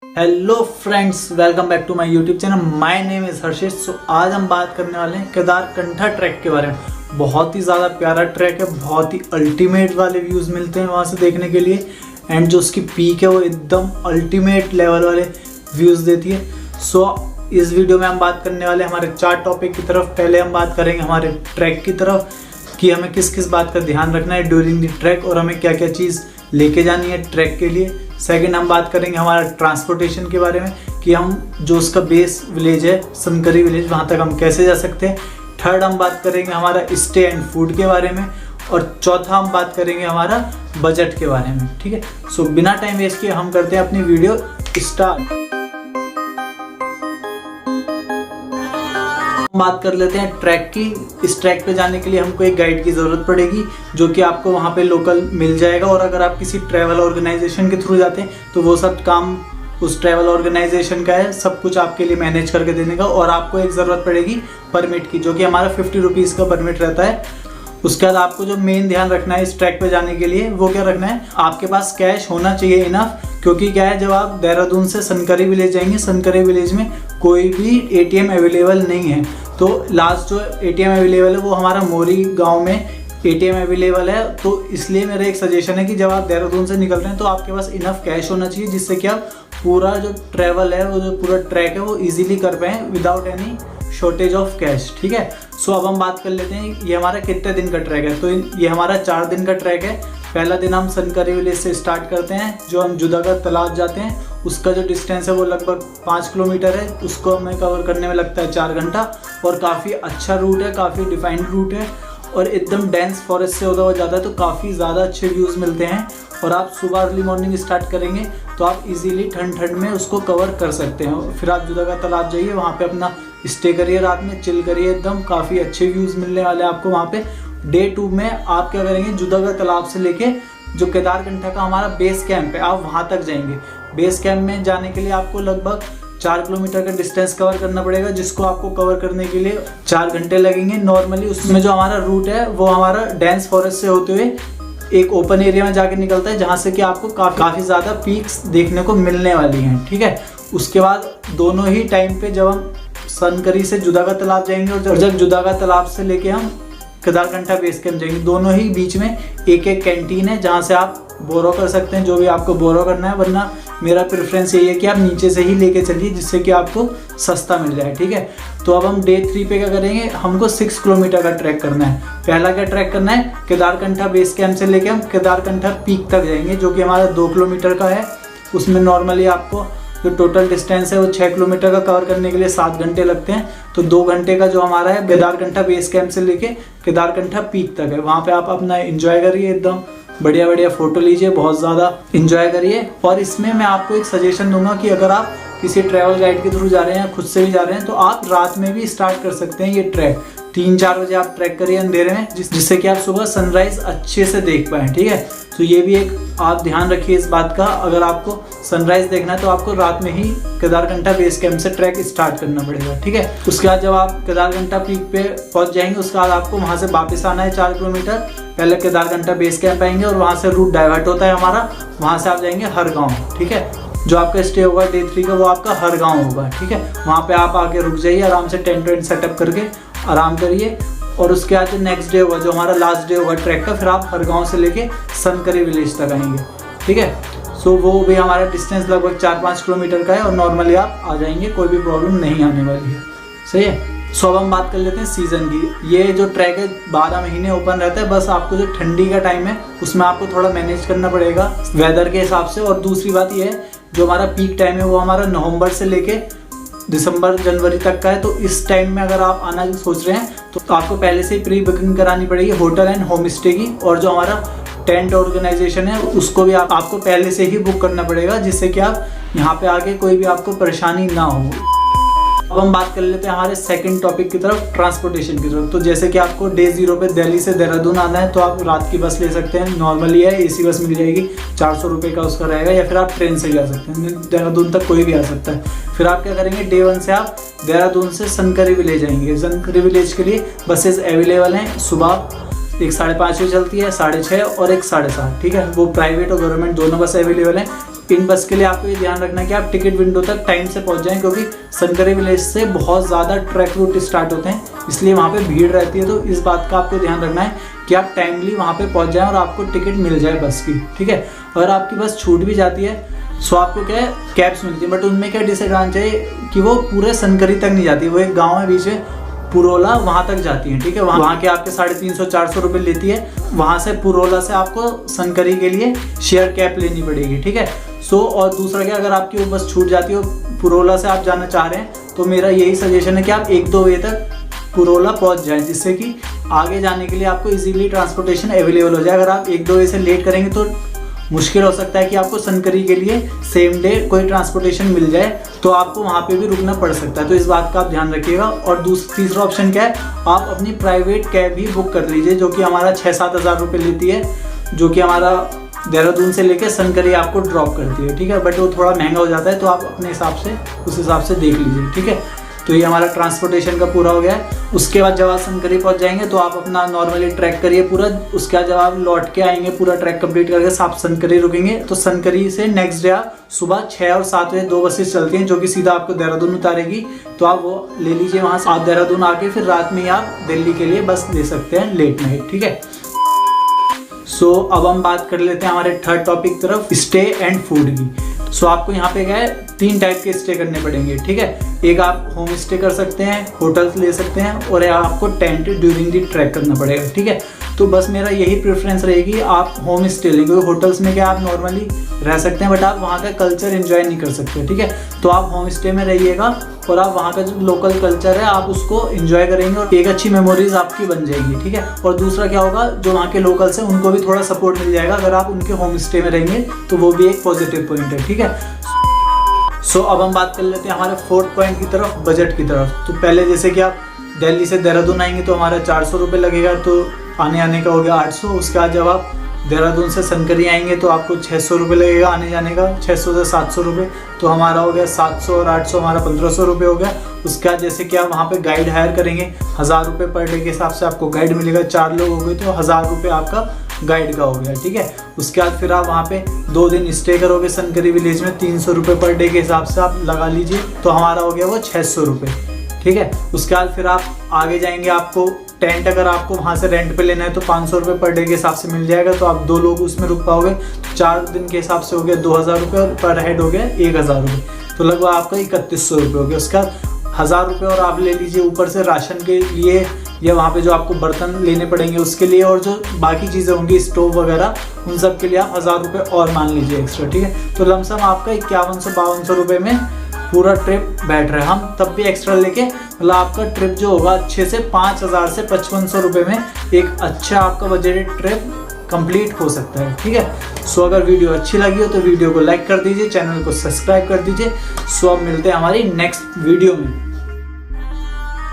Hello friends, welcome back to my YouTube channel. My name is Harshit. So आज हम बात करने वाले हैं केदारकंठा ट्रैक के बारे में। बहुत ही ज़्यादा प्यारा ट्रैक है, बहुत ही अल्टीमेट वाले व्यूज़ मिलते हैं वहाँ से देखने के लिए। एंड जो उसकी पीक है वो एकदम अल्टीमेट लेवल वाले व्यूज़ देती है। सो इस वीडियो में हम बात करने वाले हैं हमारे 4 टॉपिक की तरफ। पहले हम बात करेंगे हमारे ट्रैक की तरफ कि हमें किस किस बात का ध्यान रखना है ड्यूरिंग द ट्रैक और हमें क्या क्या चीज़ लेके जानी है ट्रैक के लिए। सेकंड हम बात करेंगे हमारा ट्रांसपोर्टेशन के बारे में कि हम जो उसका बेस विलेज है सनकरी विलेज, वहाँ तक हम कैसे जा सकते हैं। थर्ड हम बात करेंगे हमारा स्टे एंड फूड के बारे में। और चौथा हम बात करेंगे हमारा बजट के बारे में। ठीक है, सो बिना टाइम वेस्ट किए हम करते हैं अपनी वीडियो स्टार्ट। बात कर लेते हैं ट्रैक की। इस ट्रैक पे जाने के लिए हमको एक गाइड की ज़रूरत पड़ेगी जो कि आपको वहाँ पे लोकल मिल जाएगा। और अगर आप किसी ट्रैवल ऑर्गेनाइजेशन के थ्रू जाते हैं तो वो सब काम उस ट्रैवल ऑर्गेनाइजेशन का है, सब कुछ आपके लिए मैनेज करके देने का। और आपको एक ज़रूरत पड़ेगी परमिट की, जो कि हमारा 50 रुपीज़ का परमिट रहता है। उसके बाद आपको जो मेन ध्यान रखना है इस ट्रैक पे जाने के लिए वो क्या रखना है, आपके पास कैश होना चाहिए इनफ। क्योंकि क्या है, जब आप देहरादून से सनकरी विलेज जाएंगे, सनकरी विलेज में कोई भी एटीएम अवेलेबल नहीं है। तो लास्ट जो एटीएम अवेलेबल है वो हमारा मोरी गांव में एटीएम अवेलेबल है। तो इसलिए मेरा एक सजेशन है कि जब आप देहरादून से निकल रहे हैं तो आपके पास इनफ कैश होना चाहिए, जिससे कि आप पूरा जो ट्रैवल है, वो जो पूरा ट्रैक है वो ईजिली कर पाएँ without any shortage of cash. ठीक है, सो अब हम बात कर लेते हैं ये हमारा कितने दिन का ट्रैक है। तो ये हमारा 4 दिन का ट्रैक है। पहला दिन हम सनकरी विलेज से स्टार्ट करते हैं, जो हम जुदागढ़ तालाब जाते हैं। उसका जो डिस्टेंस है वो लगभग 5 किलोमीटर है। उसको हमें कवर करने में लगता है 4 घंटा। और काफ़ी अच्छा रूट है, काफ़ी डिफाइंड रूट है और एकदम डेंस फॉरेस्ट से होता हुआ जाता है, तो काफ़ी ज़्यादा अच्छे व्यूज़ मिलते हैं। और आप सुबह अर्ली मॉर्निंग स्टार्ट करेंगे तो आप इजीली ठंड में उसको कवर कर सकते हैं। फिर आप जुदागढ़ तालाब जाइए, वहाँ पे अपना स्टे करिए, रात में चिल करिए, एकदम काफ़ी अच्छे व्यूज़ मिलने वाले हैं आपको वहाँ पे। डे 2 में आप क्या करेंगे, जुदागढ़ तालाब से लेके जो केदारकंठा का हमारा बेस कैंप है आप वहाँ तक जाएंगे। बेस कैंप में जाने के लिए आपको लगभग 4 किलोमीटर का डिस्टेंस कवर करना पड़ेगा, जिसको आपको कवर करने के लिए 4 घंटे लगेंगे नॉर्मली। उसमें जो हमारा रूट है वो हमारा डेंस फॉरेस्ट से होते हुए एक ओपन एरिया में जाके निकलता है, जहाँ से कि आपको काफ़ी ज़्यादा पीक्स देखने को मिलने वाली हैं। ठीक है, उसके बाद दोनों ही टाइम पे जब हम सनकरी से जुदागढ़ तालाब जाएंगे और जब जुदागढ़ तालाब से लेके हम केदारकंठा बेस कैंप जाएंगे, दोनों ही बीच में एक कैंटीन है जहाँ से आप बोरो कर सकते हैं जो भी आपको बोरो करना है। वरना मेरा प्रेफरेंस यही है कि आप नीचे से ही लेके चलिए, जिससे कि आपको सस्ता मिल जाए। ठीक है, तो अब हम डे 3 पे क्या करेंगे, हमको 6 किलोमीटर का ट्रैक करना है। पहला क्या ट्रैक करना है, केदारकंठा बेस कैंप से लेके हम केदारकंठा पीक तक जाएंगे, जो कि हमारा 2 किलोमीटर का है। उसमें नॉर्मली आपको जो टोटल डिस्टेंस है वो 6 किलोमीटर का कवर करने के लिए 7 घंटे लगते हैं। तो 2 घंटे का जो हमारा है केदारकंठा बेस कैंप से लेके केदारकंठा पीक तक है। वहाँ पे आप अपना एंजॉय करिए, एकदम बढ़िया बढ़िया फोटो लीजिए, बहुत ज़्यादा एंजॉय करिए। और इसमें मैं आपको एक सजेशन दूंगा कि अगर आप किसी ट्रैवल गाइड के थ्रू जा रहे हैं या खुद से भी जा रहे हैं तो आप रात में भी स्टार्ट कर सकते हैं ये ट्रैक। 3-4 बजे आप ट्रैक करिए अंधेरे में, जिससे कि आप सुबह सनराइज अच्छे से देख पाएँ। ठीक है, तो ये भी एक आप ध्यान रखिए इस बात का। अगर आपको सनराइज देखना है तो आपको रात में ही केदारकंठा बेस कैंप से ट्रैक स्टार्ट करना पड़ेगा। ठीक है, उसके बाद जब आप केदारकंठा पीक पे पहुंच जाएंगे, उसके बाद आपको वहां से वापस आना है 4 किलोमीटर। पहले केदारकंठा बेस कैंप आएंगे और वहां से रूट डाइवर्ट होता है हमारा, वहां से आप जाएंगे हरगांव। ठीक है, जो आपका स्टे होगा डे 3 का वो आपका हरगांव होगा। ठीक है, वहाँ पे आप आके रुक जाइए, आराम से टेंट वेंट सेटअप करके आराम करिए। और उसके बाद जो नेक्स्ट डे होगा, जो हमारा लास्ट डे होगा ट्रैक का, फिर आप हरगांव से लेके सनकरी विलेज तक आएंगे। ठीक है, सो वो भी हमारा डिस्टेंस लगभग 4-5 किलोमीटर का है और नॉर्मली आप आ जाएंगे, कोई भी प्रॉब्लम नहीं आने वाली है। सही है, सो अब हम बात कर लेते हैं सीज़न की। ये जो ट्रैक है 12 महीने ओपन रहता है, बस आपको जो ठंडी का टाइम है उसमें आपको थोड़ा मैनेज करना पड़ेगा वेदर के हिसाब से। और दूसरी बात ये है, जो हमारा पीक टाइम है वो हमारा नवंबर से लेके दिसंबर जनवरी तक का है। तो इस टाइम में अगर आप आना सोच रहे हैं तो आपको पहले से ही प्री बुकिंग करानी पड़ेगी होटल एंड होम स्टे की। और जो हमारा टेंट ऑर्गेनाइजेशन है उसको भी आपको पहले से ही बुक करना पड़ेगा, जिससे कि आप यहाँ पे आके कोई भी आपको परेशानी ना हो। अब हम बात कर लेते हैं हमारे सेकंड टॉपिक की तरफ, ट्रांसपोर्टेशन की तरफ। तो जैसे कि आपको डे 0 पे दिल्ली से देहरादून आना है तो आप रात की बस ले सकते हैं। नॉर्मली है एसी बस मिल जाएगी, 400 रुपये का उसका रहेगा। या फिर आप ट्रेन से भी आ सकते हैं, देहरादून तक कोई भी आ सकता है। फिर आप क्या करेंगे, डे 1 से आप देहरादून से सनकरी विलेज आएंगे। सनकरी विलेज के लिए बसेस अवेलेबल हैं। सुबह एक 5:30 बजे चलती है, 6:30 और एक 7:30। ठीक है, वो प्राइवेट और गवर्नमेंट दोनों बस अवेलेबल हैं। इन बस के लिए आपको ये ध्यान रखना है कि आप टिकट विंडो तक टाइम से पहुंच जाएं, क्योंकि संकरी विलेज से बहुत ज़्यादा ट्रैक रूट स्टार्ट होते हैं, इसलिए वहाँ पे भीड़ रहती है। तो इस बात का आपको ध्यान रखना है कि आप टाइमली वहाँ पे पहुँच जाएं और आपको टिकट मिल जाए बस की, ठीक है। अगर आपकी बस छूट भी जाती है सो आपको क्या है कैब्स मिलती है, बट उनमें क्या डिसएडवांटेज है कि वो पूरे संकरी तक नहीं जाती, वो एक गाँव है बीच में पुरोला, वहाँ तक जाती है, ठीक है। वहाँ के आपके 350-400 रुपये लेती है। वहाँ से पुरोला से आपको संकरी के लिए शेयर कैब लेनी पड़ेगी, ठीक है। सो और दूसरा क्या, अगर आपकी वो बस छूट जाती है पुरोला से आप जाना चाह रहे हैं तो मेरा यही सजेशन है कि आप 1-2 बजे तक पुरोला पहुँच जाएं, जिससे कि आगे जाने के लिए आपको इजीली ट्रांसपोर्टेशन अवेलेबल हो जाए। अगर आप 1-2 बजे से लेट करेंगे तो मुश्किल हो सकता है कि आपको संकरी के लिए सेम डे कोई ट्रांसपोर्टेशन मिल जाए, तो आपको वहाँ पे भी रुकना पड़ सकता है। तो इस बात का आप ध्यान रखिएगा। और तीसरा ऑप्शन क्या है, आप अपनी प्राइवेट कैब भी बुक कर लीजिए, जो कि हमारा 6-7 हज़ार रुपये लेती है, जो कि हमारा देहरादून से लेके संकरी आपको ड्रॉप करती है, ठीक है। बट वो थोड़ा महंगा हो जाता है, तो आप अपने हिसाब से उस हिसाब से देख लीजिए, ठीक है। तो ये हमारा ट्रांसपोर्टेशन का पूरा हो गया है। उसके बाद जब आप संकरी पहुंच जाएंगे तो आप अपना नॉर्मली ट्रैक करिए पूरा। उसके बाद जब आप लौट के आएंगे पूरा ट्रैक कंप्लीट करके आप संकरी रुकेंगे, तो संकरी से नेक्स्ट डे आप सुबह 6 और 7 बजे 2 बसेस चलती हैं, जो कि सीधा आपको देहरादून उतारेगी। तो आप वो ले लीजिए, वहाँ से आप देहरादून आके फिर रात में ही आप दिल्ली के लिए बस ले सकते हैं लेट नाइट, ठीक है। सो अब हम बात कर लेते हैं हमारे थर्ड टॉपिक तरफ, स्टे एंड फूड की। सो आपको यहाँ पे क्या है 3 टाइप के स्टे करने पड़ेंगे, ठीक है। एक आप होम स्टे कर सकते हैं, होटल्स ले सकते हैं, और आपको टेंट ड्यूरिंग दी ट्रैक करना पड़ेगा, ठीक है। तो बस मेरा यही प्रेफरेंस रहेगी आप होम स्टे लेंगे, क्योंकि होटल्स में क्या आप नॉर्मली रह सकते हैं बट आप वहाँ का कल्चर एंजॉय नहीं कर सकते, ठीक है। तो आप होम स्टे में रहिएगा और आप वहाँ का जो लोकल कल्चर है आप उसको एंजॉय करेंगे और एक अच्छी मेमोरीज आपकी बन जाएगी, ठीक है। और दूसरा क्या होगा, जो वहाँ के लोकल्स हैं उनको भी थोड़ा सपोर्ट मिल जाएगा अगर आप उनके होम स्टे में रहेंगे, तो वो भी एक पॉजिटिव पॉइंट है, ठीक है। सो अब हम बात कर लेते हैं हमारे 4th पॉइंट की तरफ, बजट की तरफ। तो पहले जैसे कि आप दिल्ली से देहरादून आएंगे तो हमारा 400 रुपये लगेगा, तो आने का हो गया 800। उसके बाद जब आप देहरादून से संकरी आएंगे तो आपको 600 रुपये लगेगा आने जाने का, 600 से 700 रुपये, तो हमारा हो गया 700 और 800 हमारा 1500 रुपये हो गया। उसके बाद जैसे कि आप वहाँ पे गाइड हायर करेंगे 1000 रुपये पर डे के हिसाब से आपको गाइड मिलेगा, 4 लोग हो गए तो 1000 रुपये आपका गाइड का हो गया, ठीक है। उसके बाद फिर आप वहाँ पे 2 दिन स्टे करोगे संकरी विलेज में, 300 रुपये पर डे के हिसाब से आप लगा लीजिए, तो हमारा हो गया वो 600 रुपये, ठीक है। उसके बाद फिर आप आगे जाएंगे, आपको टेंट अगर आपको वहाँ से रेंट पे लेना है तो 500 रुपये पर डे के हिसाब से मिल जाएगा, तो आप 2 लोग उसमें रुक पाओगे, तो 4 दिन के हिसाब से हो गया 2000 रुपये और पर हेड हो गया 1000 रुपये, तो लगभग आपका 3100 रुपये हो गया। उसका 1000 रुपये और आप ले लीजिए ऊपर से राशन के लिए या वहाँ पे जो आपको बर्तन लेने पड़ेंगे उसके लिए, और जो बाकी चीज़ें होंगी स्टोव वगैरह उन सब के लिए आप 1000 रुपये और मान लीजिए एक्स्ट्रा, ठीक है। तो लमसम आपका 5100-5200 रुपये में पूरा ट्रिप बैठ रहा है। हम तब भी एक्स्ट्रा लेके मतलब आपका ट्रिप जो होगा अच्छे से 5000 से 5500 रुपये में एक अच्छा आपका बजटेड ट्रिप कंप्लीट हो सकता है, ठीक है। सो अगर वीडियो अच्छी लगी हो तो वीडियो को लाइक कर दीजिए, चैनल को सब्सक्राइब कर दीजिए। सो अब मिलते हैं हमारी नेक्स्ट वीडियो में।